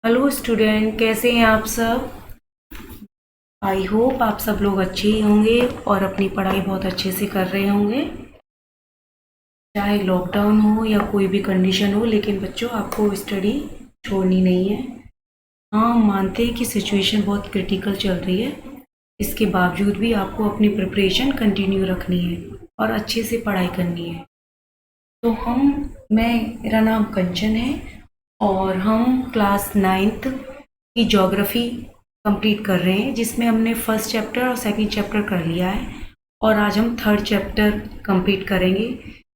Hello student, कैसे हैं आप सब। आई होप आप सब लोग अच्छे ही होंगे और अपनी पढ़ाई बहुत अच्छे से कर रहे होंगे। चाहे लॉकडाउन हो या कोई भी कंडीशन हो, लेकिन बच्चों आपको स्टडी छोड़नी नहीं है। हाँ, हम मानते हैं कि सिचुएशन बहुत क्रिटिकल चल रही है। इसके बावजूद भी आपको अपनी प्रिपरेशन कंटिन्यू रखनी है और अच्छे से पढ़ाई करनी है। तो मेरा नाम कंचन है और हम क्लास 9th की ज्योग्राफी कंप्लीट कर रहे हैं, जिसमें हमने फर्स्ट चैप्टर और सेकंड चैप्टर कर लिया है और आज हम थर्ड चैप्टर कंप्लीट करेंगे।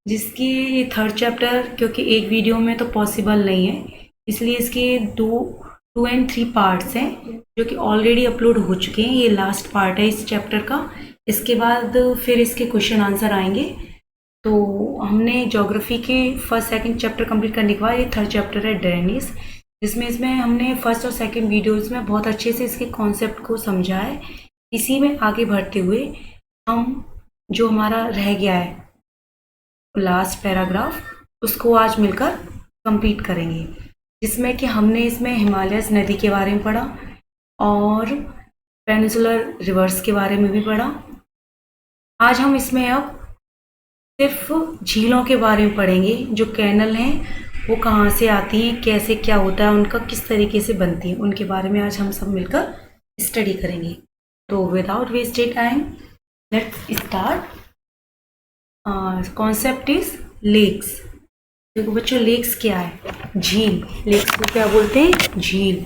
जिसकी ये थर्ड चैप्टर क्योंकि एक वीडियो में तो पॉसिबल नहीं है, इसलिए इसके टू एंड थ्री पार्ट्स हैं जो कि ऑलरेडी अपलोड हो चुके हैं। ये लास्ट पार्ट है इस चैप्टर का। इसके बाद फिर इसके क्वेश्चन आंसर आएंगे। तो हमने ज्योग्राफी के फर्स्ट सेकंड चैप्टर कंप्लीट करने के बाद ये थर्ड चैप्टर है ड्रेनेज, जिसमें हमने फर्स्ट और सेकंड वीडियोस में बहुत अच्छे से इसके कॉन्सेप्ट को समझा है। इसी में आगे बढ़ते हुए हम जो हमारा रह गया है लास्ट पैराग्राफ, उसको आज मिलकर कंप्लीट करेंगे, जिसमें कि हमने इसमें हिमालयस नदी के बारे में पढ़ा और पेनिनसुलर रिवर्स के बारे में भी पढ़ा। आज हम इसमें अब सिर्फ झीलों के बारे में पढ़ेंगे। जो कैनल हैं वो कहाँ से आती हैं, कैसे क्या होता है, उनका किस तरीके से बनती है, उनके बारे में आज हम सब मिलकर स्टडी करेंगे। तो without wasted time let's start. Concept is lakes. देखो बच्चों, लेक्स क्या है? झील। लेक्स को क्या बोलते हैं? झील।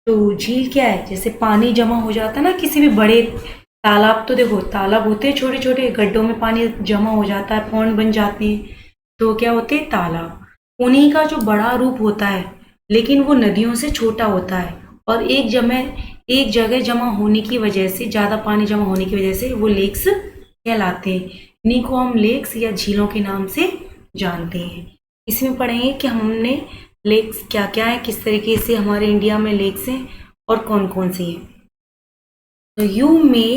तो झील क्या है? जैसे पानी जमा हो जाता है ना किसी भी बड़े तालाब, तो देखो तालाब होते हैं छोटे छोटे, गड्ढों में पानी जमा हो जाता है, पौंड बन जाते हैं, तो क्या होते हैं? तालाब। उन्हीं का जो बड़ा रूप होता है, लेकिन वो नदियों से छोटा होता है और एक जगह जमा होने की वजह से, ज़्यादा पानी जमा होने की वजह से वो लेक्स कहलाते हैं। इन्हीं को हम लेक्स या झीलों के नाम से जानते हैं। इसमें पढ़ेंगे कि हमने लेक्स क्या क्या है, किस तरीके से हमारे इंडिया में लेक्स हैं और कौन कौन सी हैं। तो you may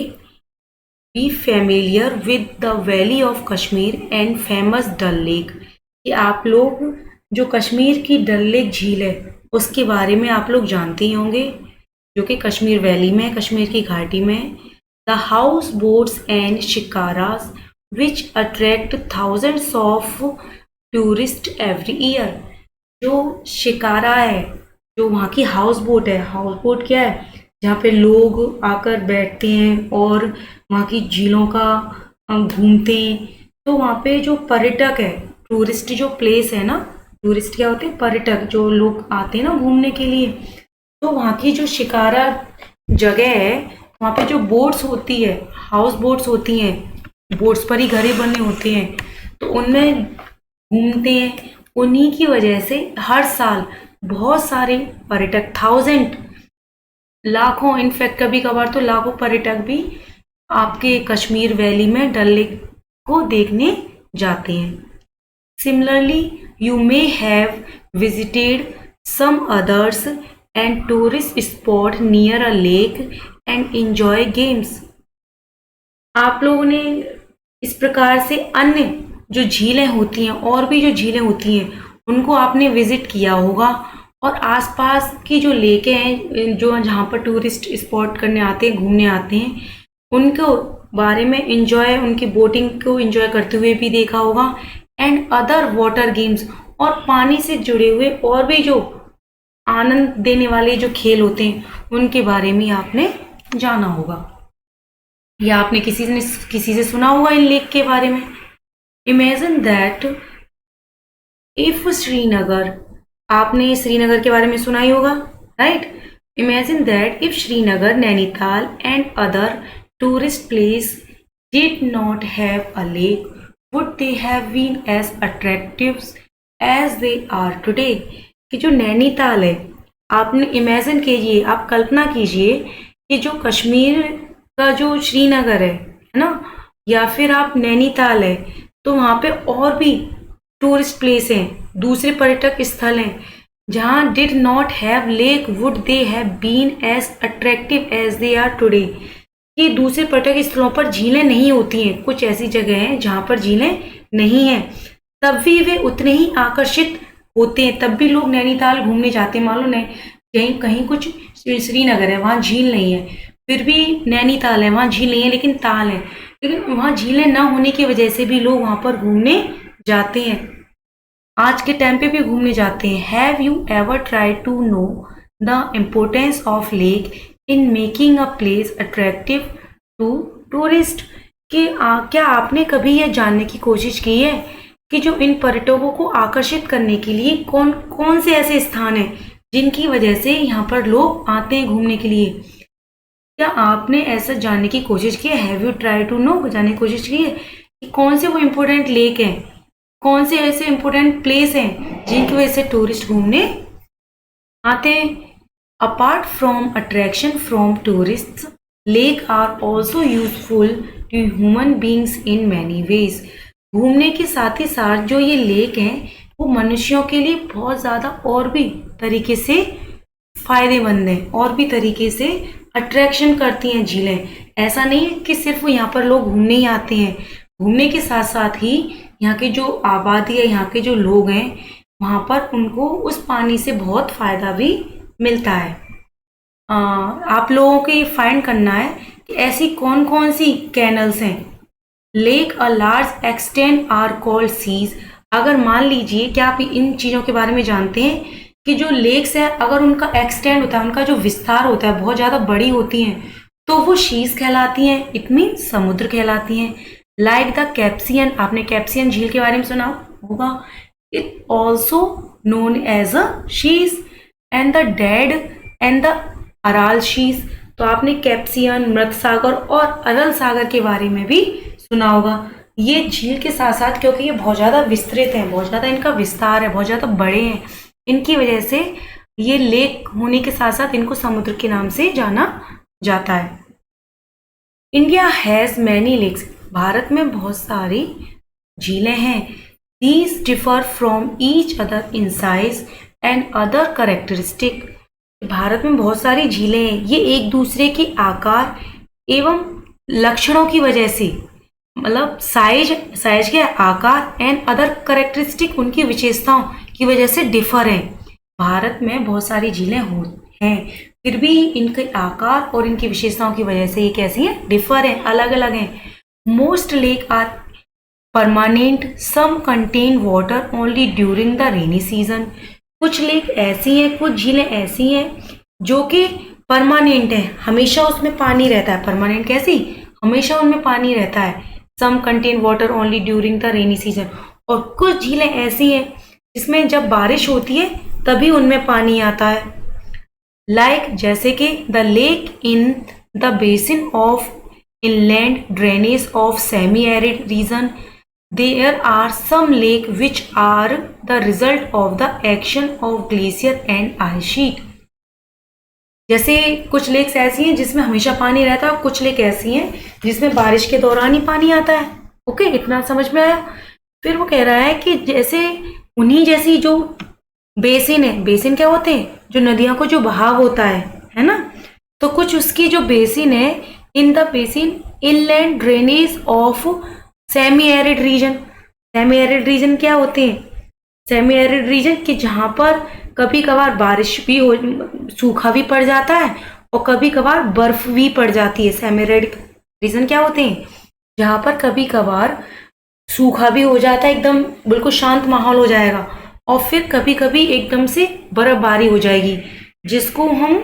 be familiar with the Valley of Kashmir and famous Dal lake. कि आप लोग जो कश्मीर की डल लेक झील है उसके बारे में आप लोग जानते ही होंगे, जो कि कश्मीर वैली में, कश्मीर की घाटी में। The house boats and shikaras which attract thousands of tourist every year. जो शिकारा है, जो वहाँ की हाउस बोट है। हाउस बोट क्या है? जहाँ पे लोग आकर बैठते हैं और वहाँ की झीलों का घूमते हैं। तो वहाँ पे जो पर्यटक है, टूरिस्ट जो प्लेस है ना, टूरिस्ट क्या होते हैं? पर्यटक, जो लोग आते हैं ना घूमने के लिए। तो वहाँ की जो शिकारा जगह है, वहाँ पे जो बोट्स होती है, हाउस बोट्स होती हैं, बोट्स पर ही घरे बने होते हैं, तो उनमें घूमते हैं। उन्हीं की वजह से हर साल बहुत सारे पर्यटक, थाउजेंड, लाखों, इनफैक्ट कभी कभार तो लाखों पर्यटक भी आपके कश्मीर वैली में डल लेक को देखने जाते हैं। Similarly you may have visited some others and tourist spot near a lake and enjoy games. आप लोगों ने इस प्रकार से अन्य जो झीलें होती हैं, और भी जो झीलें होती हैं, उनको आपने विजिट किया होगा। और आसपास की जो लेकें हैं, जो जहाँ पर टूरिस्ट स्पॉट करने आते हैं, घूमने आते हैं, उनको बारे में एंजॉय, उनकी बोटिंग को एंजॉय करते हुए भी देखा होगा। एंड अदर वाटर गेम्स, और पानी से जुड़े हुए और भी जो आनंद देने वाले जो खेल होते हैं, उनके बारे में आपने जाना होगा, या आपने किसी से सुना होगा इन लेक के बारे में। इमेजिन दैट इफ श्रीनगर, आपने श्रीनगर के बारे में सुना ही होगा, right? Imagine that if Srinagar, Nainital and other tourist place did not have a lake, would they have been as attractive as they are today. कि जो नैनीताल है, आपने इमेजिन कीजिए, आप कल्पना कीजिए कि जो कश्मीर का जो श्रीनगर है ना, या फिर आप नैनीताल है, तो वहाँ पे और भी टूरिस्ट प्लेस हैं, दूसरे पर्यटक स्थल हैं, जहाँ did not have lake would they have been as attractive as they are today. कि दूसरे पर्यटक स्थलों पर झीलें नहीं होती हैं, कुछ ऐसी जगह हैं जहाँ पर झीलें नहीं हैं, तब भी वे उतने ही आकर्षित होते हैं, तब भी लोग नैनीताल घूमने जाते हैं। मान लो कहीं कहीं कुछ श्रीनगर है, वहाँ झील नहीं है, फिर भी नैनीताल है, वहाँ झील नहीं है लेकिन ताल है, लेकिन वहाँ झीलें ना होने की वजह से भी लोग वहाँ पर घूमने जाते हैं, आज के टाइम पे भी घूमने जाते हैं। Have you ever try to know the importance of lake in making a place attractive to tourist? कि क्या आपने कभी यह जानने की कोशिश की है कि जो इन पर्यटकों को आकर्षित करने के लिए कौन कौन से ऐसे स्थान हैं जिनकी वजह से यहाँ पर लोग आते हैं घूमने के लिए? क्या आपने ऐसा जानने की कोशिश की है? Have you try to know, जानने की कोशिश की है कि कौन से वो इम्पोर्टेंट लेक हैं, कौन से ऐसे इम्पोर्टेंट प्लेस हैं जिनकी वजह से टूरिस्ट घूमने आते हैं? Apart from attraction from tourist, lake are also useful to human beings in many ways. घूमने के साथ ही साथ जो ये लेक हैं वो मनुष्यों के लिए बहुत ज़्यादा और भी तरीके से फायदेमंद हैं, और भी तरीके से अट्रैक्शन करती हैं झीलें। ऐसा नहीं है कि सिर्फ यहाँ पर लोग घूमने ही आते हैं, घूमने के साथ साथ ही यहाँ की जो आबादी है, यहाँ के जो लोग हैं, वहाँ पर उनको उस पानी से बहुत फ़ायदा भी मिलता है। आप लोगों को ये फाइंड करना है कि ऐसी कौन कौन सी कैनल्स हैं। Lake a large extent are called seas. अगर मान लीजिए कि आप इन चीज़ों के बारे में जानते हैं कि जो लेक्स हैं अगर उनका एक्सटेंड होता है, उनका जो विस्तार होता है बहुत ज़्यादा बड़ी होती हैं, तो वो शीज कहलाती हैं, इट मीन समुद्र कहलाती हैं। लाइक द कैप्सियन, आपने कैप्सियन झील के बारे में सुना होगा, it also known as a seas and the dead and the Aral seas. तो आपने कैप्सियन, मृत सागर और अरल सागर के बारे में भी सुना होगा। ये झील के साथ साथ क्योंकि ये बहुत ज़्यादा विस्तृत हैं, बहुत ज़्यादा इनका विस्तार है, बहुत ज़्यादा बड़े हैं, इनकी वजह से ये लेक होने के साथ साथ इनको समुद्र के नाम से जाना जाता है। India has many lakes. Bharat में बहुत सारी झीलें हैं। These differ from each other in size and other characteristic. Bharat में बहुत सारी झीलें हैं, ये एक दूसरे के आकार एवं लक्षणों की वजह से, मतलब साइज के आकार एंड अदर करेक्टरिस्टिक, उनकी विशेषताओं की वजह से डिफर हैं। भारत में बहुत सारी झीलें हैं, फिर भी इनके आकार और इनकी विशेषताओं की वजह से ये कैसी हैं? डिफर हैं, अलग अलग हैं। Most lake are permanent, some contain water only during the rainy season. कुछ लेक ऐसी हैं, कुछ झीलें ऐसी हैं जो कि परमानेंट है, हमेशा उसमें पानी रहता है। परमानेंट कैसी? हमेशा उनमें पानी रहता है। Some contain water only during the rainy season. और कुछ झीलें ऐसी हैं जिसमें जब बारिश होती है तभी उनमें पानी आता है। लाइक जैसे कि the lake in the basin of inland drainage of semi arid region. There are some lake which are the result of the action of glacier and ice sheet. जैसे कुछ लेक्स ऐसी हैं जिसमें हमेशा पानी रहता है और कुछ लेक ऐसी हैं जिसमें बारिश के दौरान ही पानी आता है। ओके, इतना समझ में आया? फिर वो कह रहा है कि जैसे उन्हीं जैसी जो बेसिन है, बेसिन क्या होते हैं? जो नदियों को जो बहाव होता है ना? तो कुछ उसकी जो बेसिन है, in the basin inland drainage of semi arid region. Semi arid region क्या होते हैं? सेमी एरिड रीजन कि जहाँ पर कभी कभार बारिश भी हो, सूखा भी पड़ जाता है और कभी कभार बर्फ भी पड़ जाती है। सेमी एरिड रीजन क्या होते हैं? जहाँ पर कभी कभार सूखा भी हो जाता है, एकदम बिल्कुल शांत माहौल हो जाएगा, और फिर कभी कभी एकदम से बर्फबारी हो जाएगी, जिसको हम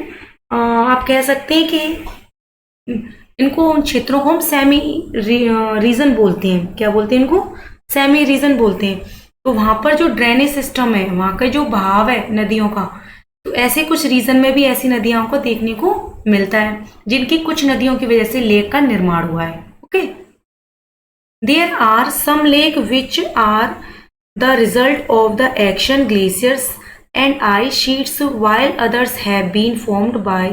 आप कह सकते हैं कि इनको, उन क्षेत्रों को हम सेमी रीजन बोलते हैं। क्या बोलते हैं इनको? सेमी रीजन बोलते हैं। तो वहाँ पर जो ड्रेनेज सिस्टम है, वहाँ का जो बहाव है नदियों का, तो ऐसे कुछ रीजन में भी ऐसी नदियों को देखने को मिलता है जिनकी कुछ नदियों की वजह से लेक का निर्माण हुआ है। Okay, there are some lake which are the result of the action glaciers and ice sheets, while others have been formed by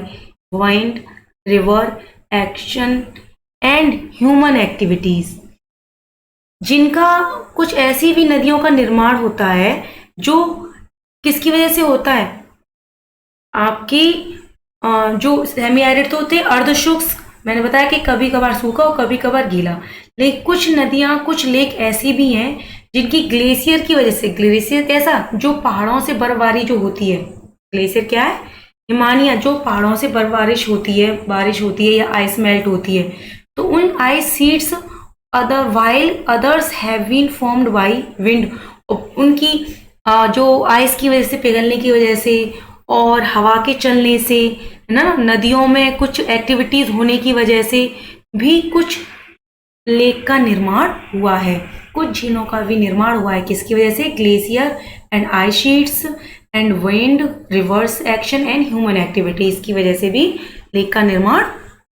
wind, river, action and human activities। जिनका कुछ ऐसी भी नदियों का निर्माण होता है जो किसकी वजह से होता है? आपकी जो सेमी एरिड तो होते हैं अर्धशुष्क, मैंने बताया कि कभी कभार सूखा और कभी कभार गीला, लेकिन कुछ नदियां, कुछ लेक ऐसी भी हैं जिनकी ग्लेशियर की वजह से, ग्लेशियर कैसा, जो पहाड़ों से बर्फबारी जो होती है, ग्लेशियर क्या है, हिमानियाँ, जो पहाड़ों से बर्फबारिश होती है, बारिश होती है या आइस मेल्ट होती है, तो उन ice sheets other while others have been formed by wind, उनकी जो आइस की वजह से, पिघलने की वजह से और हवा के चलने से, है ना, नदियों में कुछ एक्टिविटीज होने की वजह से भी कुछ लेक का निर्माण हुआ है, कुछ झीलों का भी निर्माण हुआ है। किसकी वजह से? Glacier and ice sheets and wind, reverse action and human activities की वजह से भी लेक का निर्माण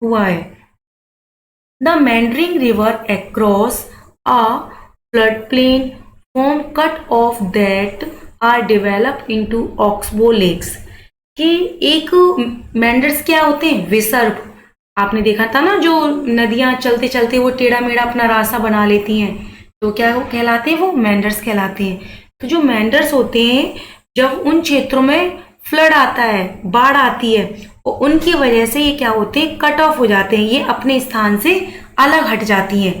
हुआ है। The meandering river across a floodplain form cut off that are developed into oxbow lakes। कि एक मेंडर्स क्या होते हैं? विसर्प। आपने देखा था ना, जो नदियां चलते चलते वो टेढ़ा मेढ़ा अपना रास्ता बना लेती हैं, तो क्या वो कहलाते हैं? वो मेंडर्स कहलाते हैं। तो जो मेंडर्स होते हैं, जब उन क्षेत्रों में फ्लड आता है, बाढ़ आती है, तो उनकी वजह से ये क्या होते हैं? कट ऑफ हो जाते हैं, ये अपने स्थान से अलग हट जाती हैं,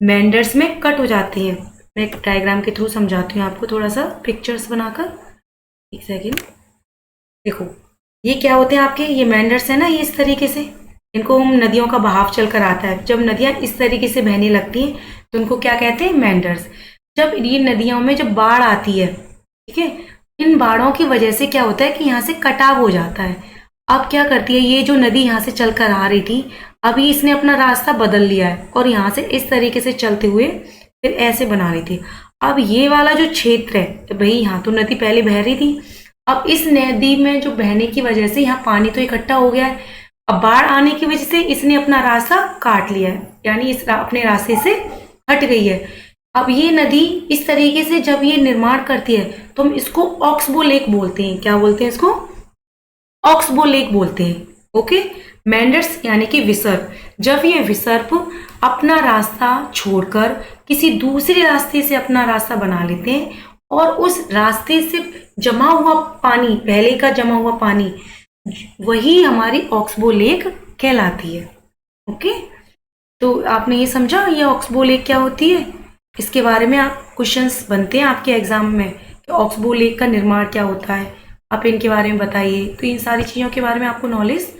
मेंडर्स में कट हो जाती हैं। मैं एक डायग्राम के थ्रू समझाती हूँ आपको, थोड़ा सा पिक्चर्स बनाकर। एक सेकेंड, देखो ये क्या होते हैं आपके, ये मेंडर्स है ना, ये इस तरीके से, इनको हम नदियों का बहाव चलकर आता है, जब नदियां इस तरीके से बहने लगती हैं तो उनको क्या कहते हैं? मेंडर्स। जब ये नदियों में जब बाढ़ आती है, ठीक है, इन बाढ़ों की वजह से क्या होता है कि यहाँ से कटाव हो जाता है। अब क्या करती है, ये जो नदी यहाँ से चलकर आ रही थी, अभी इसने अपना रास्ता बदल लिया है और यहाँ से इस तरीके से चलते हुए फिर ऐसे बना रही थी। अब ये वाला जो क्षेत्र है, तो भाई यहाँ तो नदी पहले बह रही थी, अब इस नदी में जो बहने की वजह से यहाँ पानी तो इकट्ठा हो गया है, अब बाढ़ आने की वजह से इसने अपना रास्ता काट लिया है, यानी इस अपने रास्ते से हट गई है। अब ये नदी इस तरीके से जब ये निर्माण करती है तो हम इसको ऑक्सबो लेक बोलते हैं। क्या बोलते हैं इसको? ऑक्सबो लेक बोलते हैं। ओके, मेंडर्स यानी कि विसर्प। जब ये विसर्प अपना रास्ता छोड़कर किसी दूसरे रास्ते से अपना रास्ता बना लेते हैं और उस रास्ते से जमा हुआ पानी, पहले का जमा हुआ पानी, वही हमारी ऑक्सबो लेक कहलाती है। ओके, तो आपने ये समझा ये ऑक्सबो लेक क्या होती है? इसके बारे में आप क्वेश्चंस बनते हैं आपके एग्जाम में कि ऑक्सबो लेक का निर्माण क्या होता है, आप इनके बारे में बताइए। तो इन सारी चीज़ों के बारे में आपको नॉलेज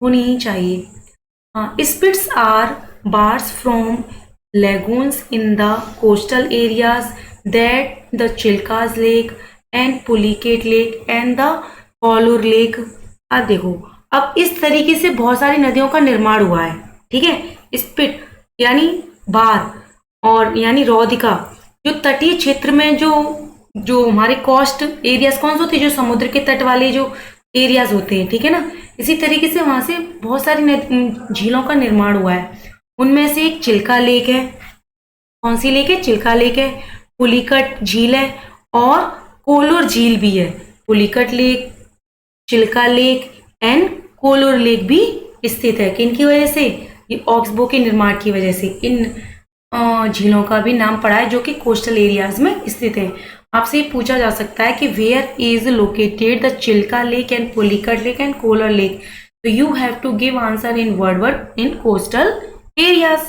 होनी ही चाहिए। हाँ, spits are bars from lagoons in the coastal areas that the Chilka's lake and Pulicat lake and the Kolleru lake. अब देखो, अब इस तरीके से बहुत सारी नदियों का निर्माण हुआ है, ठीक है। स्पिट यानी बार और यानी रौदिका, जो तटीय क्षेत्र में जो हमारे कोस्ट एरियाज कौन से होते हैं? जो समुद्र के तट वाले जो एरियाज होते हैं, ठीक है ना। इसी तरीके से वहां से बहुत सारी झीलों का निर्माण हुआ है। उनमें से एक चिल्का लेक है। कौन सी लेक है? चिल्का लेक है, पुलिकट झील है और कोलूर झील भी है। Pulicat lake, Chilika lake and Kolleru lake भी स्थित है। किनकी वजह से? ये ऑक्सबो के निर्माण की वजह से इन झीलों का भी नाम पड़ा है, जो कि कोस्टल एरियाज में स्थित है। आपसे ये पूछा जा सकता है कि where is located the Chilka lake and Pulicat lake and Kolleru lake, तो you have to give answer in word in coastal areas.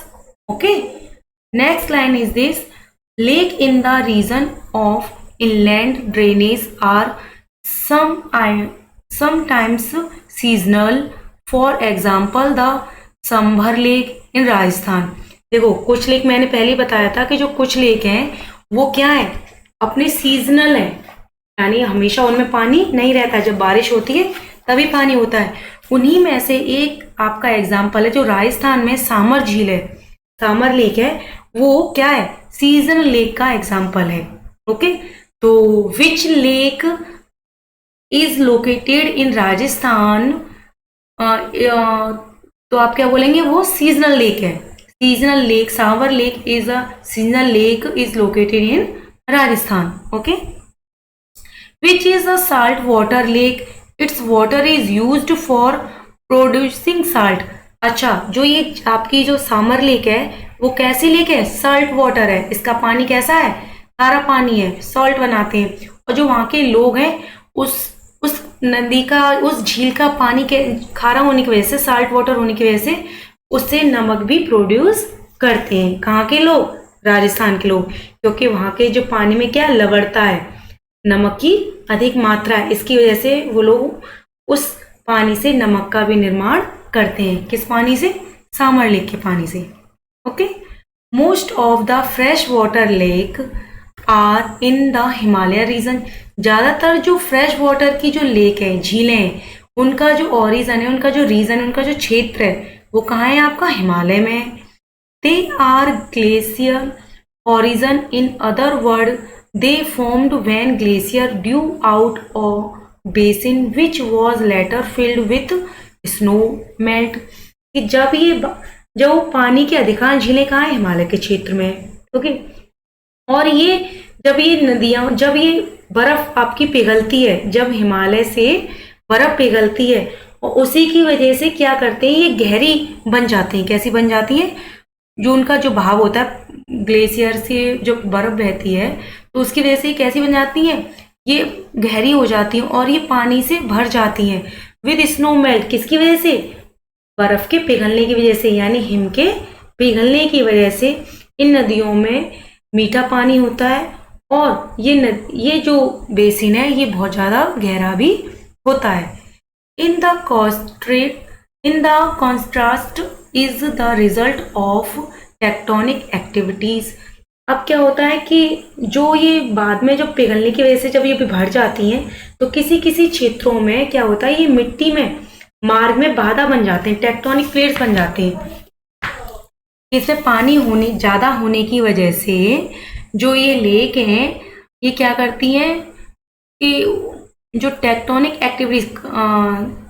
Okay, next line is this, lake in the region of inland drainage are sometimes seasonal, for example the Sambhar lake in Rajasthan. देखो, कुछ lake मैंने पहले ही बताया था कि जो कुछ lake हैं वो क्या है? अपने सीजनल है, यानी हमेशा उनमें पानी नहीं रहता है, जब बारिश होती है तभी पानी होता है। उन्हीं में से एक आपका एग्जाम्पल है जो राजस्थान में सामर झील है, सामर लेक है, वो क्या है? सीजनल लेक का एग्जाम्पल है। ओके, तो which lake is located in Rajasthan, तो आप क्या बोलेंगे? वो सीजनल लेक है। Seasonal lake, Sambhar lake is a seasonal lake is located in Rajasthan. Okay, which is a salt water lake, it's water is used for producing salt. अच्छा, जो ये आपकी जो सामर लेक है वो कैसी लेक है? साल्ट वाटर है। इसका पानी कैसा है? खारा पानी है, सॉल्ट बनाते हैं। और जो वहाँ के लोग हैं उस नदी का, उस झील का पानी के खारा होने की वजह से, साल्ट वाटर होने की वजह से उससे नमक भी प्रोड्यूस करते हैं। कहाँ के लोग? राजस्थान के लोग, क्योंकि वहाँ के जो पानी में क्या लवणता है, नमक की अधिक मात्रा है, इसकी वजह से वो लोग उस पानी से नमक का भी निर्माण करते हैं। किस पानी से? सामर लेक के पानी से। Okay. Most of the fresh water lake are in the Himalaya region. ज़्यादातर जो फ्रेश वाटर की जो लेक है, झीलें हैं, उनका जो ओरिजन है, उनका जो रीजन है, उनका जो क्षेत्र है, वो कहाँ है आपका? हिमालय में है। They are glacier origin. In other words, they formed when glacier due out a basin which was later filled with snow melt. कि जब वो पानी की अधिकांश झीलें कहाँ है? हिमालय के क्षेत्र में। ओके। और ये जब ये नदियाँ, जब ये बर्फ आपकी पिघलती है, जब हिमालय से बर्फ पिघलती है, और उसी की वजह से क्या करते हैं, ये गहरी बन जाती हैं। कैसी बन जाती हैं? जो उनका जो बहाव होता है, ग्लेशियर से जो बर्फ बहती है, तो उसकी वजह से कैसी बन जाती हैं? ये गहरी हो जाती हैं और ये पानी से भर जाती हैं विद स्नो मेल्ट। किसकी वजह से? बर्फ के पिघलने की वजह से, यानी हिम के पिघलने की वजह से इन नदियों में मीठा पानी होता है, और ये जो बेसिन है, ये बहुत ज़्यादा गहरा भी होता है। In the contrast is the result of tectonic activities. अब क्या होता है कि जो ये बाद में जब पिघलने की वजह से जब ये भर जाती हैं, तो किसी किसी क्षेत्रों में क्या होता है, ये मिट्टी में मार्ग में बाधा बन जाते हैं, टेक्टोनिक प्लेट्स बन जाते हैं। इससे पानी ज़्यादा होने की वजह से जो ये लेक हैं, ये क्या करती हैं कि जो tectonic activities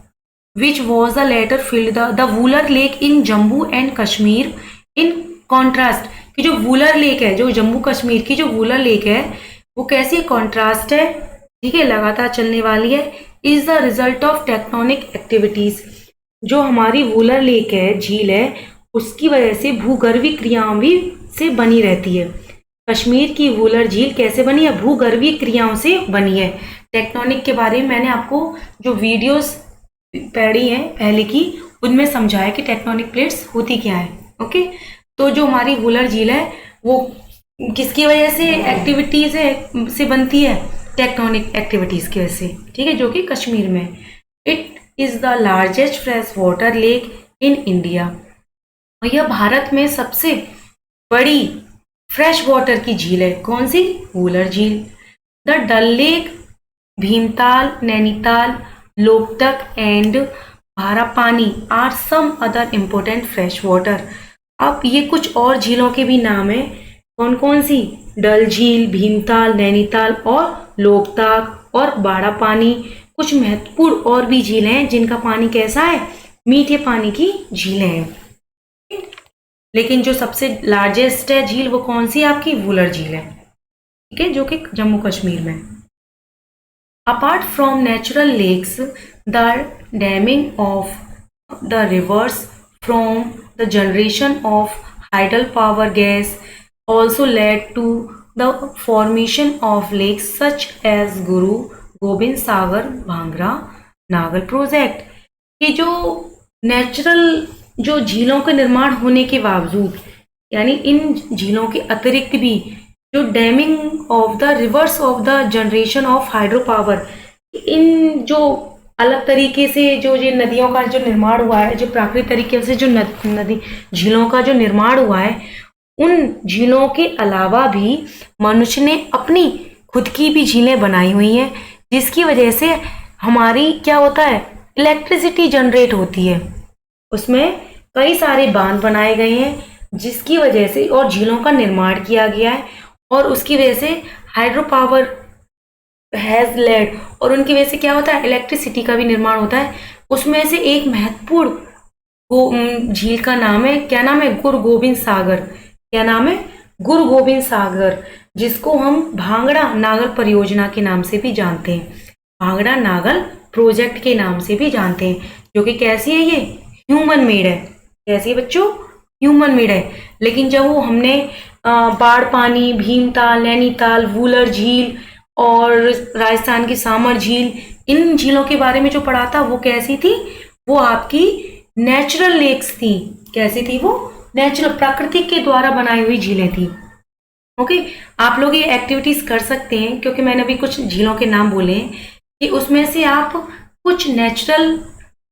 which was the later filled the Wular Lake in Jammu and Kashmir in contrast। कि जो वूलर लेक है, जो जम्मू कश्मीर की जो वूलर लेक है, वो कैसी कॉन्ट्रास्ट है, ठीक है, लगातार चलने वाली है। Is the result of tectonic activities. जो हमारी वूलर लेक है, झील है, उसकी वजह से भूगर्भीय क्रियाओं भी से बनी रहती है। कश्मीर की वूलर झील कैसे बनी है? भूगर्भीय क्रियाओं से बनी है। टेक्टोनिक के बारे में मैंने आपको जो वीडियोस पढ़ी है पहले की, उनमें समझाया कि टेक्टोनिक प्लेट्स होती क्या है। ओके। तो जो हमारी वूलर झील है, वो किसकी वजह से एक्टिविटीज है से बनती है? टेक्टोनिक एक्टिविटीज की वजह से, ठीक है, जो कि कश्मीर में। It is the largest fresh water lake in India. और यह भारत में सबसे बड़ी फ्रेश वाटर की झील है। कौन सी? वूलर झील। The Dal lake, Bhimtal, Nainital, Loktak and Barapani are some other important fresh water. अब ये कुछ और झीलों के भी नाम है। कौन कौन सी? डल झील, भीमताल, नैनीताल और लोकटक और बाड़ापानी। कुछ महत्वपूर्ण और भी झीलें हैं जिनका पानी कैसा है? मीठे पानी की झीलें हैं। लेकिन जो सबसे लार्जेस्ट है झील, वो कौन सी? आपकी वूलर झील है, ठीक है, जो कि जम्मू कश्मीर में। Apart from natural lakes, the damming of the rivers from the generation of hydropower gas also led to the formation of lakes such as Guru Gobind Sagar Bhangra Nagal project। कि जो नेचुरल जो झीलों का निर्माण होने के बावजूद, यानी इन झीलों के अतिरिक्त भी जो damming of the rivers of the generation of hydro power, इन जो अलग तरीके से जो ये नदियों का जो निर्माण हुआ है, जो प्राकृतिक तरीके से जो नदी झीलों का जो निर्माण हुआ है, उन झीलों के अलावा भी मनुष्य ने अपनी खुद की भी झीलें बनाई हुई हैं, जिसकी वजह से हमारी क्या होता है? इलेक्ट्रिसिटी जनरेट होती है। उसमें कई सारे बांध बनाए गए हैं, जिसकी वजह से, और झीलों का निर्माण किया गया है, और उसकी वजह से हाइड्रो पावर हैज लेड, और उनकी वजह से क्या होता है? इलेक्ट्रिसिटी का भी निर्माण होता है। उसमें से एक महत्वपूर्ण झील का नाम है, क्या नाम है? गुरु गोबिंद सागर। क्या नाम है? गुरु गोबिंद सागर, जिसको हम भांगड़ा नागल परियोजना के नाम से भी जानते हैं, भांगड़ा नागल प्रोजेक्ट के नाम से भी जानते हैं, जो कि कैसी है? ये ह्यूमन मेड है। कैसी है बच्चों? ह्यूमन मेड है। लेकिन जब वो हमने बाड़पानी, भीमताल, नैनीताल, वूलर झील और राजस्थान की सामर झील, इन झीलों के बारे में जो पढ़ा था, वो कैसी थी? वो आपकी नेचुरल लेक्स थी। कैसी थी वो? नेचुरल, प्रकृति के द्वारा बनाई हुई झीलें थी। ओके, आप लोग ये एक्टिविटीज कर सकते हैं, क्योंकि मैंने अभी कुछ झीलों के नाम बोले हैं कि उसमें से आप कुछ नेचुरल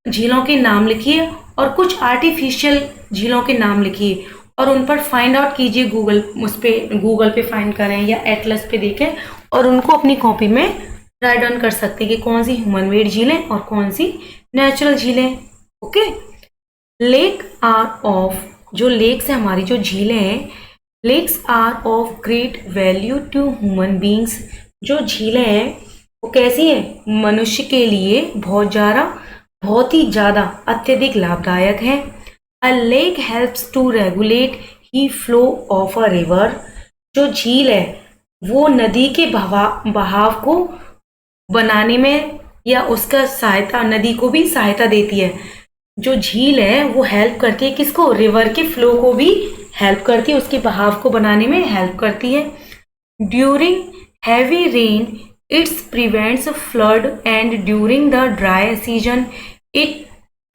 झीलों के नाम लिखिए और कुछ आर्टिफिशियल झीलों के नाम लिखिए और उन पर फाइंड आउट कीजिए। गूगल पे फाइंड करें या एटलस पे देखें और उनको अपनी कॉपी में राइट डाउन कर सकते हैं कि कौन सी ह्यूमन मेड झीलें और कौन सी नेचुरल झीलें। ओके, लेक आर ऑफ, जो लेक्स है हमारी, जो झीलें हैं, lakes are of great value to human beings. जो झीलें हैं वो कैसी हैं? मनुष्य के लिए बहुत ही ज्यादा अत्यधिक लाभदायक है। A lake helps to regulate the flow of a river. जो झील है वो नदी के बहाव को बनाने में या उसका सहायता, नदी को भी सहायता देती है। जो झील है वो हेल्प करती है किसको? रिवर के फ्लो को भी हेल्प करती है, उसके बहाव को बनाने में हेल्प करती है। During heavy rain it's prevents flood and during the dry season it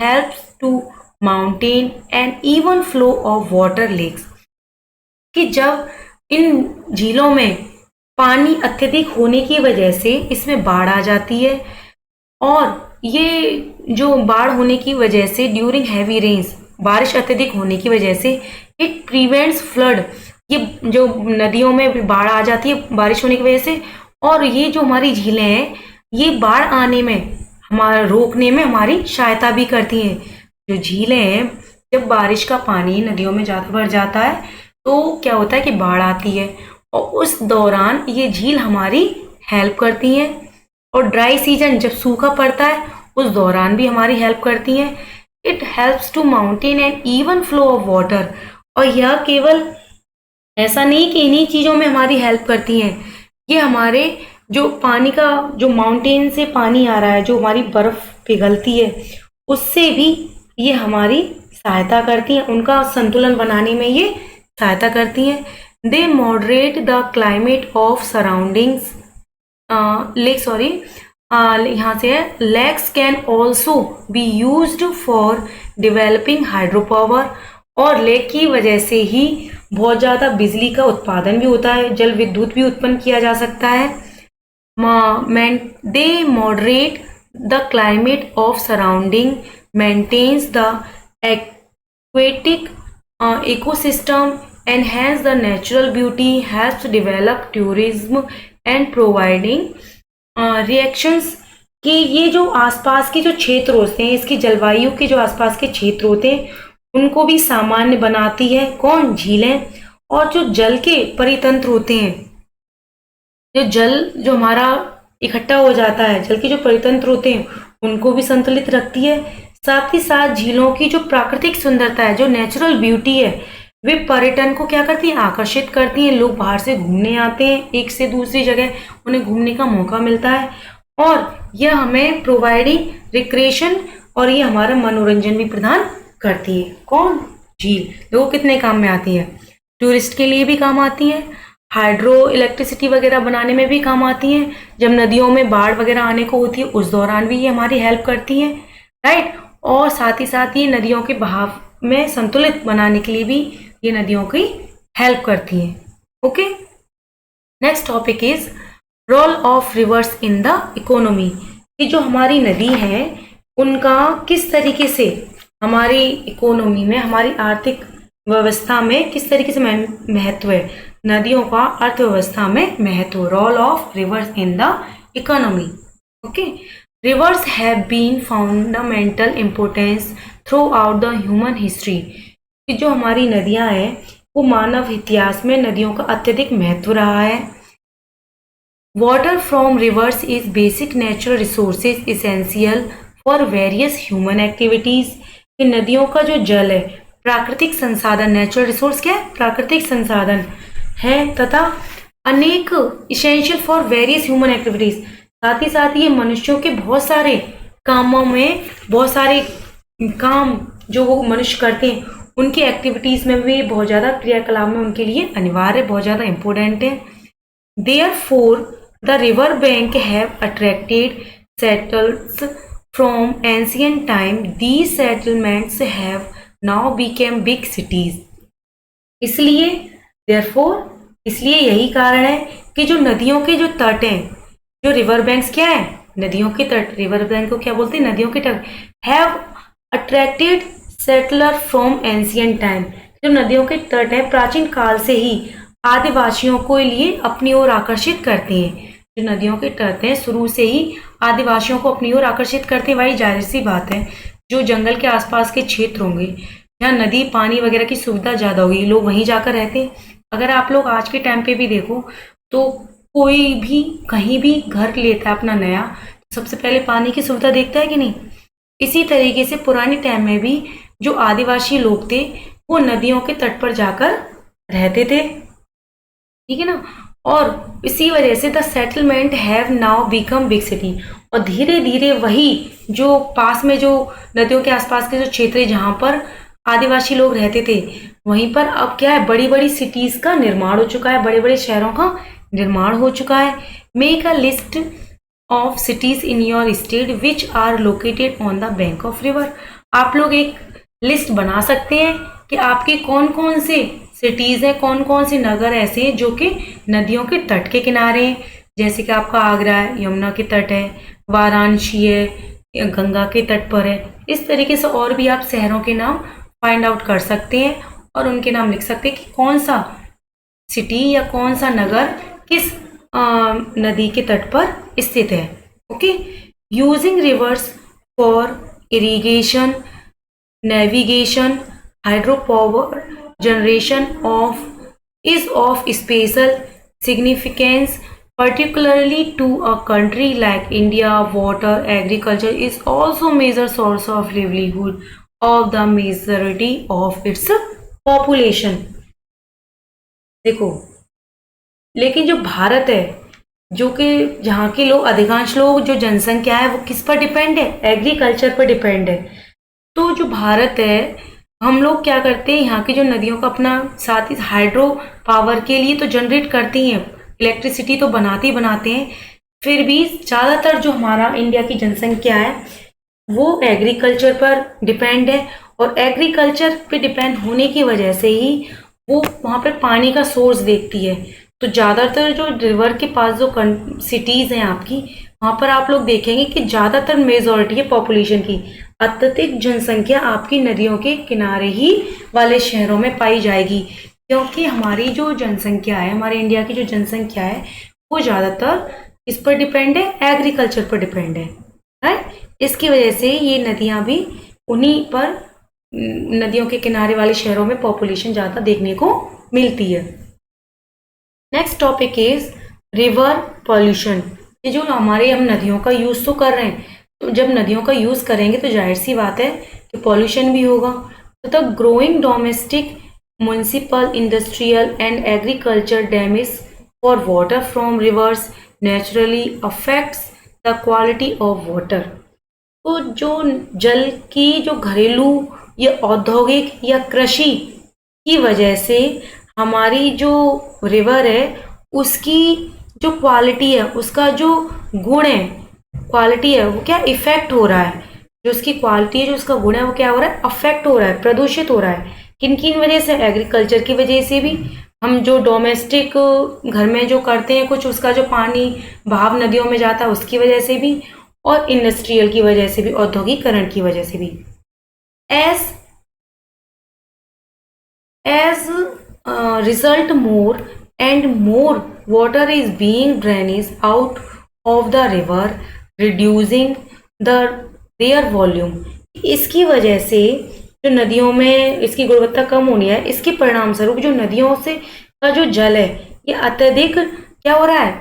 helps to maintain and even flow of water lakes. कि जब इन झीलों में पानी अत्यधिक होने की वजह से इसमें बाढ़ आ जाती है, और ये जो बाढ़ होने की वजह से ड्यूरिंग हैवी रेन्स, बारिश अत्यधिक होने की वजह से, इट प्रिवेंट्स फ्लड, ये जो नदियों में बाढ़ आ जाती है बारिश होने की वजह से, और ये जो हमारी झीलें हैं ये बाढ़ आने में, हमारा रोकने में हमारी सहायता भी करती हैं। जो झीलें हैं, जब बारिश का पानी नदियों में ज़्यादा बढ़ जाता है तो क्या होता है कि बाढ़ आती है, और उस दौरान ये झील हमारी हेल्प करती हैं। और ड्राई सीजन, जब सूखा पड़ता है उस दौरान भी हमारी हेल्प करती हैं। It helps to maintain and even flow of water. और यह केवल ऐसा नहीं कि इन्हीं चीज़ों में हमारी हेल्प करती हैं, ये हमारे जो पानी का, जो माउंटेन से पानी आ रहा है, जो हमारी बर्फ पिघलती है, उससे भी ये हमारी सहायता करती हैं, उनका संतुलन बनाने में ये सहायता करती हैं। They moderate the climate of surroundings यहाँ से है, lakes can also be used for developing hydro power. और लेक की वजह से ही बहुत ज़्यादा बिजली का उत्पादन भी होता है, जल विद्युत भी उत्पन्न किया जा सकता है। They moderate the climate of surrounding, maintains the aquatic ecosystem, enhance the natural beauty, helps develop tourism and providing reactions। कि ये जो आसपास के जो क्षेत्र होते हैं, इसकी जलवायु के जो आसपास के क्षेत्र होते हैं उनको भी सामान्य बनाती है। कौन? झीलें। और जो जल के परितंत्र होते हैं, जो जल जो हमारा इकट्ठा हो जाता है, जल के जो परितंत्र होते हैं उनको भी संतुलित रखती है। साथ ही साथ झीलों की जो प्राकृतिक सुंदरता है, जो नेचुरल ब्यूटी है, वे पर्यटन को क्या करती हैं? आकर्षित करती हैं। लोग बाहर से घूमने आते हैं, एक से दूसरी जगह उन्हें घूमने का मौका मिलता है, और यह हमें प्रोवाइडिंग रिक्रिएशन, और ये हमारा मनोरंजन भी प्रदान करती है। कौन? झील। देखो कितने काम में आती है, टूरिस्ट के लिए भी काम आती है, हाइड्रो इलेक्ट्रिसिटी वगैरह बनाने में भी काम आती हैं, जब नदियों में बाढ़ वगैरह आने को होती है उस दौरान भी ये हमारी हेल्प करती हैं, राइट। और साथ ही साथ ये नदियों के बहाव में संतुलित बनाने के लिए भी ये नदियों की हेल्प करती हैं। Okay, next topic is role of rivers in the economy. कि जो हमारी नदी है उनका किस तरीके से हमारी इकोनॉमी में, हमारी आर्थिक व्यवस्था में किस तरीके से महत्व है, नदियों का अर्थव्यवस्था में महत्व। Role of rivers in the economy. Okay, rivers have been fundamental importance throughout the human history। कि जो हमारी नदियां हैं वो मानव इतिहास में नदियों का अत्यधिक महत्व रहा है। Water from reverse is basic natural resources essential for various human activities. कि नदियों का जो जल है प्राकृतिक संसाधन, नेचुरल रिसोर्स क्या है? प्राकृतिक संसाधन है, तथा अनेक essential for various human activities, साथ ही साथ ये मनुष्यों के बहुत सारे कामों में, बहुत सारे काम जो वो मनुष्य करते हैं उनकी एक्टिविटीज में भी बहुत ज़्यादा क्रियाकलाप में उनके लिए अनिवार्य, बहुत ज़्यादा इम्पोर्टेंट है। Therefore the river bank have attracted settles from ancient time, these settlements have now became big cities. इसलिए देयरफॉर इसलिए यही कारण है कि जो नदियों के जो तट हैं, जो रिवर बैंक्स क्या है, नदियों के तट, रिवर बैंक को क्या बोलते हैं, नदियों के तट, have attracted settler from ancient time. जो नदियों के तट है प्राचीन काल से ही आदिवासियों को लिए अपनी ओर आकर्षित करते हैं। जो नदियों के तट हैं शुरू से ही आदिवासियों को अपनी ओर आकर्षित करते हैं। भाई जाहिर सी बात है, जो जंगल के आसपास के क्षेत्र होंगे जहाँ नदी पानी वगैरह की सुविधा ज्यादा होगी, लोग वहीं जाकर रहते हैं। अगर आप लोग आज के टाइम पे भी देखो तो कोई भी कहीं भी घर लेता है अपना नया, तो सबसे पहले पानी की सुविधा देखता है कि नहीं। इसी तरीके से पुराने टाइम में भी जो आदिवासी लोग थे वो नदियों के तट पर जाकर रहते थे, ठीक है ना। और इसी वजह से the settlement have now become big city, और धीरे धीरे वही जो पास में जो नदियों के आसपास के जो क्षेत्र है जहाँ पर आदिवासी लोग रहते थे, वहीं पर अब क्या है, बड़ी बड़ी सिटीज का निर्माण हो चुका है, बड़े बड़े शहरों का निर्माण हो चुका है। Make a list of cities in your state which are located on the bank of river. आप लोग एक लिस्ट बना सकते हैं कि आपके कौन कौन से सिटीज हैं, कौन कौन से नगर ऐसे हैं जो कि नदियों के तट के किनारे हैं। जैसे कि आपका आगरा है, यमुना के तट है, वाराणसी है, गंगा के तट पर है। इस तरीके से और भी आप शहरों के नाम फाइंड आउट कर सकते हैं और उनके नाम लिख सकते हैं कि कौन सा सिटी या कौन सा नगर किस नदी के तट पर स्थित है। Okay, using reverse for irrigation, navigation, hydro power generation is of special significance, particularly to a country like India. Water agriculture is also major source of livelihood of the majority of its population. देखो, लेकिन जो भारत है, जो कि जहाँ के लोग, अधिकांश लोग, जो जनसंख्या है वो किस पर डिपेंड है, एग्रीकल्चर पर डिपेंड है। तो जो भारत है, हम लोग क्या करते हैं, यहाँ की जो नदियों का अपना साथ ही हाइड्रो पावर के लिए तो जनरेट करती हैं, इलेक्ट्रिसिटी तो बनाते ही बनाते हैं, फिर भी ज़्यादातर जो हमारा इंडिया की जनसंख्या है वो एग्रीकल्चर पर डिपेंड है। और एग्रीकल्चर पे डिपेंड होने की वजह से ही वो वहाँ पर पानी का सोर्स देखती है। तो ज़्यादातर जो रिवर के पास जो सिटीज़ हैं आपकी, वहाँ पर आप लोग देखेंगे कि ज़्यादातर मेजॉरिटी है पॉपुलेशन की, अत्यधिक जनसंख्या आपकी नदियों के किनारे ही वाले शहरों में पाई जाएगी। क्योंकि हमारी जो जनसंख्या है, हमारे इंडिया की जो जनसंख्या है वो ज़्यादातर इस पर डिपेंड है, एग्रीकल्चर पर डिपेंड है, राइट। इसकी वजह से ये नदियाँ भी उन्हीं पर, नदियों के किनारे वाले शहरों में पॉपुलेशन ज़्यादा देखने को मिलती है। Next topic is river pollution. ये जो हमारे हम नदियों का यूज़ तो कर रहे हैं, तो जब नदियों का यूज़ करेंगे तो जाहिर सी बात है कि पॉल्यूशन भी होगा। तो the growing domestic, municipal, industrial and agriculture damage for water from reverse naturally affects the quality of water. तो जो जल की जो घरेलू या औद्योगिक या कृषि की वजह से हमारी जो रिवर है उसकी जो क्वालिटी है, उसका जो गुण है, क्वालिटी है, वो क्या इफेक्ट हो रहा है। जो उसकी क्वालिटी है, जो उसका गुण है, वो क्या हो रहा है, अफेक्ट हो रहा है, प्रदूषित हो रहा है। किन किन वजह से, एग्रीकल्चर की वजह से भी, हम जो डोमेस्टिक घर में जो करते हैं कुछ, उसका जो पानी बहाव नदियों में जाता है उसकी वजह से भी, और इंडस्ट्रियल की वजह से भी, औद्योगिकरण की वजह से भी। As result, more and more water is being drained out of the river, reducing their volume. इसकी वजह से जो नदियों में इसकी गुणवत्ता कम होनी है, इसके परिणाम स्वरूप जो नदियों से का जो जल है ये अत्यधिक क्या हो रहा है,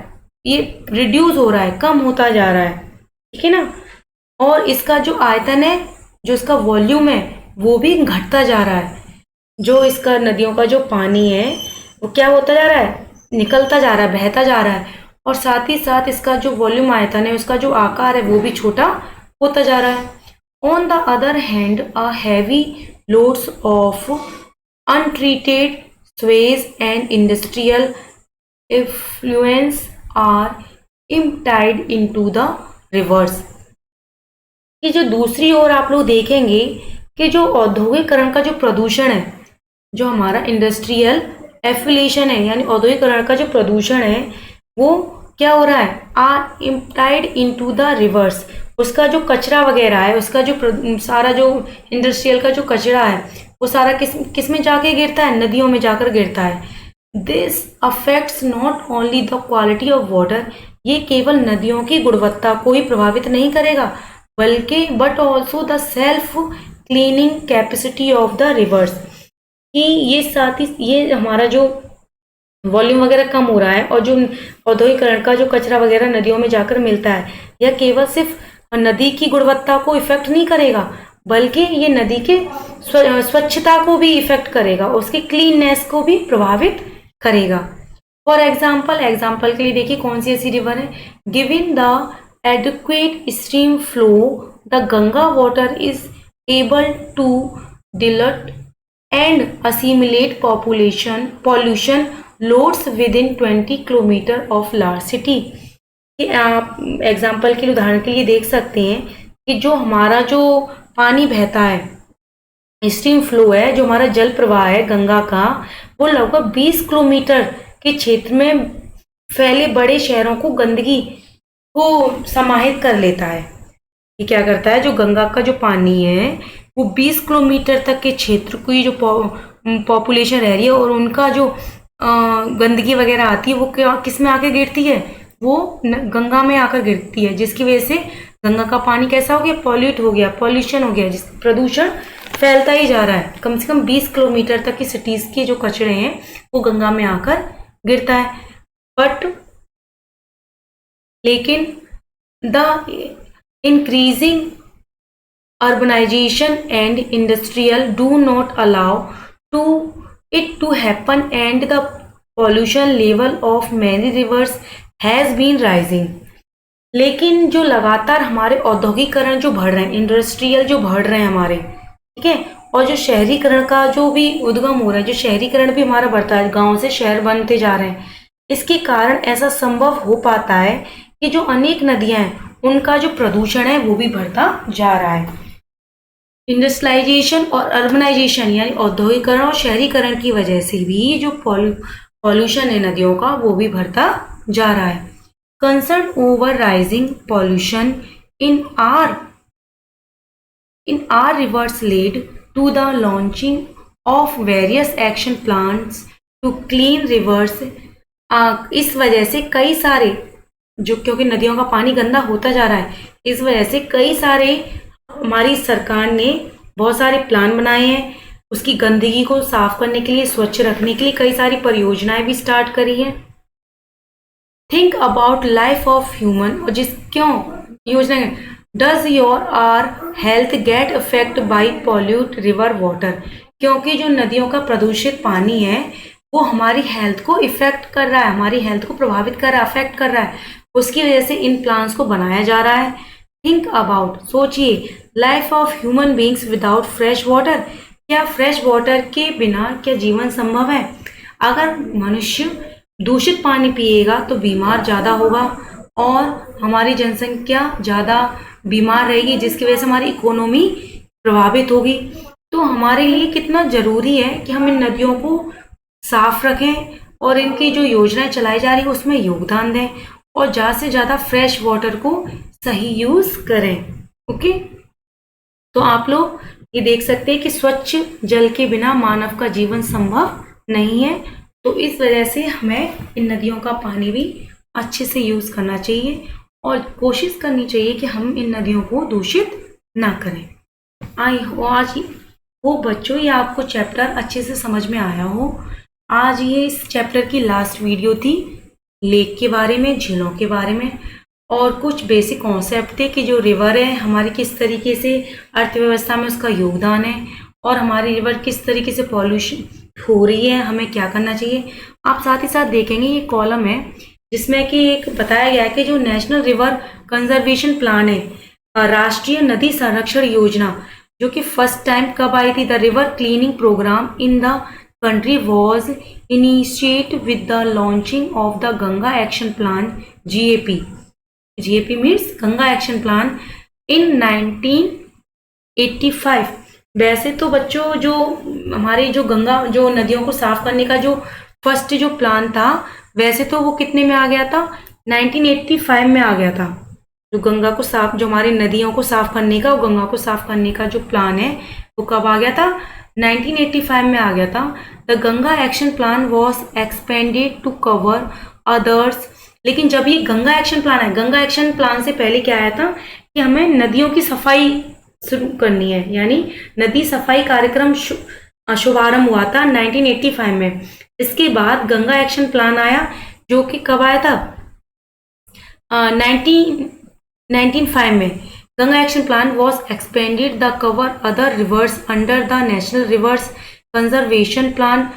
ये रिड्यूस हो रहा है, कम होता जा रहा है, ठीक है ना। और इसका जो आयतन है, जो इसका वॉल्यूम है, वो भी घटता जा रहा है। जो इसका नदियों का जो पानी है वो क्या होता जा रहा है, निकलता जा रहा है, बहता जा रहा है, और साथ ही साथ इसका जो वॉल्यूम आयतन है, उसका जो आकार है वो भी छोटा होता जा रहा है। On the other hand, a heavy loads of untreated sewage and industrial effluents are emptied into the rivers. ये जो दूसरी ओर आप लोग देखेंगे कि जो औद्योगिकरण का जो प्रदूषण है, जो हमारा इंडस्ट्रियल एफिलेशन है यानी औद्योगिकरण का जो प्रदूषण है वो क्या हो रहा है, are emptied into the reverse. उसका जो कचरा वगैरह है, उसका जो सारा जो इंडस्ट्रियल का जो कचरा है वो सारा किस में जाके गिरता है, नदियों में जाकर गिरता है। This affects not only the quality of water, ये केवल नदियों की गुणवत्ता को ही प्रभावित नहीं करेगा बल्कि but also the self cleaning capacity of the reverse, कि ये साथ ही ये हमारा जो वॉल्यूम वगैरह कम हो रहा है और जो औद्योगिकरण का जो कचरा वगैरह नदियों में जाकर मिलता है, यह केवल सिर्फ नदी की गुणवत्ता को इफेक्ट नहीं करेगा बल्कि ये नदी के स्वच्छता को भी इफेक्ट करेगा, उसकी क्लीननेस को भी प्रभावित करेगा। फॉर एग्जाम्पल के लिए देखिए कौन सी ऐसी रिवर है, given the adequate stream flow the Ganga water is able to dilute and assimilate pollution loads within 20 kilometre of large city. आप एग्जाम्पल के लिए उदाहरण के लिए देख सकते हैं कि जो हमारा जो पानी बहता है, स्ट्रीम फ्लो है, जो हमारा जल प्रवाह है गंगा का, वो लगभग 20 किलोमीटर के क्षेत्र में फैले बड़े शहरों को गंदगी को समाहित कर लेता है। ये क्या करता है, जो गंगा का जो पानी है वो 20 किलोमीटर तक के क्षेत्र की जो पॉपुलेशन रह रही है और उनका जो गंदगी वगैरह आती है वो क्या किस में आकर गिरती है, वो गंगा में आकर गिरती है, जिसकी वजह से गंगा का पानी कैसा हो गया, पॉल्यूट हो गया, पॉल्यूशन हो गया, जिस प्रदूषण फैलता ही जा रहा है। कम से कम 20 किलोमीटर तक की सिटीज के जो कचरे हैं वो गंगा में आकर गिरता है। लेकिन the increasing urbanization and industrial do not allow it to happen and the pollution level of many rivers has been rising। लेकिन जो लगातार हमारे औद्योगिकरण जो बढ़ रहे हैं, इंडस्ट्रियल जो बढ़ रहे हैं हमारे, ठीक है, और जो शहरीकरण का जो भी उद्गम हो रहा है, जो शहरीकरण भी हमारा बढ़ता है, गांव से शहर बनते जा रहे हैं, इसके कारण ऐसा संभव हो पाता है कि जो अनेक नदियां हैं उनका जो प्रदूषण है वो भी बढ़ता जा रहा है। इंडस्ट्रियलाइजेशन और अर्बनाइजेशन यानी औद्योगिकरण और शहरीकरण की वजह से भी जो पॉल्यूशन है नदियों का वो भी बढ़ता जा रहा है। Concern over rising pollution in our rivers led to the launching of various action plans to clean rivers. इस वजह से कई सारे जो, क्योंकि नदियों का पानी गंदा होता जा रहा है, इस वजह से कई सारे हमारी सरकार ने बहुत सारे प्लान बनाए हैं उसकी गंदगी को साफ करने के लिए, स्वच्छ रखने के लिए कई सारी परियोजनाएं भी स्टार्ट करी हैं। Think about life of human, और क्यों योजना, does your our health get affect by pollute river water, क्योंकि जो नदियों का प्रदूषित पानी है वो हमारी हेल्थ को इफेक्ट कर रहा है, हमारी हेल्थ को प्रभावित कर रहा है, अफेक्ट कर रहा है, उसकी वजह से इन प्लान्स को बनाया जा रहा है। थिंक अबाउट, सोचिए, life of human beings without fresh water, क्या फ्रेश वाटर के बिना क्या जीवन संभव है? अगर मनुष्य दूषित पानी पिएगा तो बीमार ज़्यादा होगा और हमारी जनसंख्या ज़्यादा बीमार रहेगी, जिसकी वजह से हमारी इकोनॉमी प्रभावित होगी। तो हमारे लिए कितना ज़रूरी है कि हम इन नदियों को साफ रखें और इनकी जो योजनाएं चलाई जा रही है उसमें योगदान दें और ज़्यादा से ज़्यादा फ्रेश वाटर को सही यूज़ करें। ओके, तो आप लोग ये देख सकते हैं कि स्वच्छ जल के बिना मानव का जीवन संभव नहीं है, तो इस वजह से हमें इन नदियों का पानी भी अच्छे से यूज़ करना चाहिए और कोशिश करनी चाहिए कि हम इन नदियों को दूषित ना करें। आज वो बच्चों, ये आपको चैप्टर अच्छे से समझ में आया हो। आज ये इस चैप्टर की लास्ट वीडियो थी, लेक के बारे में, झीलों के बारे में, और कुछ बेसिक कॉन्सेप्ट थे कि जो रिवर है हमारी किस तरीके से अर्थव्यवस्था में उसका योगदान है और हमारी रिवर किस तरीके से पॉल्यूशन हो रही है, हमें क्या करना चाहिए। आप साथ ही साथ देखेंगे ये कॉलम है जिसमें कि एक बताया गया है कि जो नेशनल रिवर कंजर्वेशन प्लान है, राष्ट्रीय नदी संरक्षण योजना, जो कि फर्स्ट टाइम कब आई थी, the river cleaning program in the country was initiated with the launching of the Ganga Action Plan GAP. GAP means Ganga Action Plan in 1985। वैसे तो बच्चों जो हमारे जो गंगा जो नदियों को साफ करने का जो फर्स्ट जो प्लान था वैसे तो वो कितने में आ गया था, 1985 में आ गया था। जो गंगा को साफ, जो हमारी नदियों को साफ करने का, वो गंगा को साफ करने का जो प्लान है वो कब आ गया था, 1985 में आ गया था। The Ganga action plan was expanded to cover others. लेकिन जब ये गंगा एक्शन प्लान है, गंगा एक्शन प्लान से पहले क्या आया था कि हमें नदियों की सफाई शुरू करनी है, यानी नदी सफाई कार्यक्रम शुभारंभ हुआ था 1985 में। इसके बाद गंगा एक्शन प्लान आया जो कि कब आया था, 1995 में। Ganga action plan was expanded the cover other rivers under the national reverse conservation plan.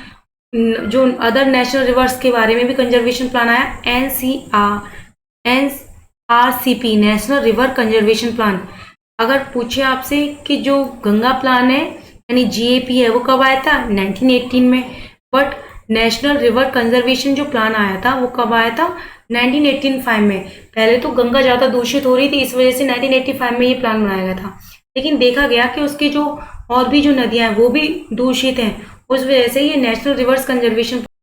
जो अदर नेशनल रिवर्स के बारे में भी कंजर्वेशन प्लान आया, NRCP national river conservation plan. अगर पूछे आपसे कि जो गंगा प्लान है यानी GAP है वो कब आया था, 1918 में। बट नेशनल रिवर कंजर्वेशन जो प्लान आया था वो कब आया था, 1985 में। पहले तो गंगा ज़्यादा दूषित हो रही थी, इस वजह से 1985 में ये प्लान बनाया गया था। लेकिन देखा गया कि उसकी जो और भी जो नदियां हैं वो भी दूषित हैं, उस वजह से ये नेशनल रिवर्स कंजर्वेशन